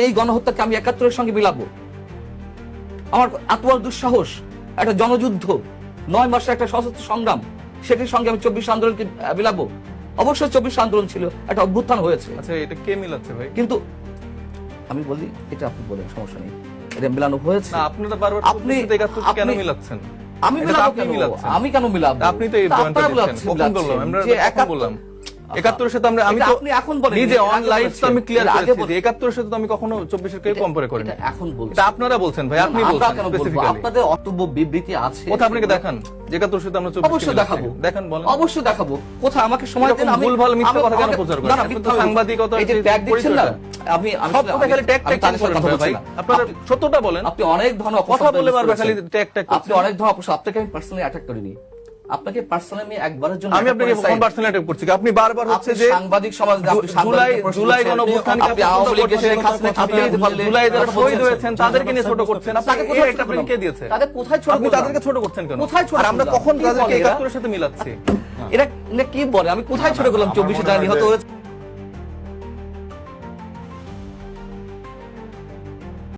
এই গণহত্যাকে আমি ৭১-এর সঙ্গে মিলাবো? আমার এত বড় দুঃসাহস! একটা জনযুদ্ধ, ৯ মাসের একটা সশস্ত্র সংগ্রাম, সেটির সঙ্গে আমি ২৪ আন্দোলনকে মিলাবো? অবশ্যই ২৪ আন্দোলন ছিল, একটা অভ্যুত্থান হয়েছে। আচ্ছা, এটা কে মিলাচ্ছে ভাই? কিন্তু আমি বলি, এটা আপনি বলেন, সমস্যা নেই, এটা মিলানো হয়েছে। না, আপনারা বারবার আপনি ৭১ কেন মিলাচ্ছেন? আমি মিলাবো কেন? আমি কেন মিলাবো? আপনি তো এই পয়েন্টটা দিচ্ছেন। কখন বললাম? আমরা কখন বললাম? ৭১ সাথে আমি তো আপনি এখন বলেন, নিজে অন লাইভ তো আমি ক্লিয়ার করেছি যে ৭১ সাথে তো আমি কখনো ২৪ এর কে কম্পেয়ার করিনি। এটা এখন বলছেন। এটা আপনারা বলছেন ভাই, আপনি বলছেন স্পেসিফিক্যালি। আপনাদের অত্যব্য বিবৃতি আছে। কোথা আপনাকে দেখান? ৭১ সাথে আমরা ২৪ অবশ্যই দেখাবো। দেখান, বলেন। অবশ্যই দেখাবো। কোথায় আমাকে সময় দেন, আমি ভুলভাল মিথ্যা কথা কেন প্রচার করেন? না, মিথ্যা সাংবাদিকতা এই যে ট্যাগ দিচ্ছেন না, আমি সব কথা খালি ট্যাগ ট্যাগ করেন ভাই। আপনারা সত্যটা বলেন। আপনি অনেক ধরনের কথা বলে বারবার খালি ট্যাগ ট্যাগ। আপনি অনেক ধরনের অপশন, আপনাকে আমি পার্সোনালি অ্যাটাক করিনি। আপনাকে পার্সোনালি আমি একবারের জন্য আমি আপনাকে কোন পার্সোনালি অ্যাটাক করছি? আপনি বারবার হচ্ছে যে সাংবাদিক সমাজ, আপনি জুলাই গণঅভ্যুত্থানকে আপনি আওয়ামী লীগের শেখ হাসিনা জুলাই যারা শহীদ হয়েছেন তাদেরকে নিয়ে ছোট করছেন। আপনাকে এটা কে দিয়েছে? তাদের কোথায় ছোট? আপনি তাদেরকে ছোট করছেন কেন? কোথায় ছোট? আর আমরা কখন তাদেরকে ৭১ এর সাথে মিলাচ্ছি? এরা কি বলে? আমি কোথায় ছোট করলাম? ২৪ যারা নিহত হয়েছে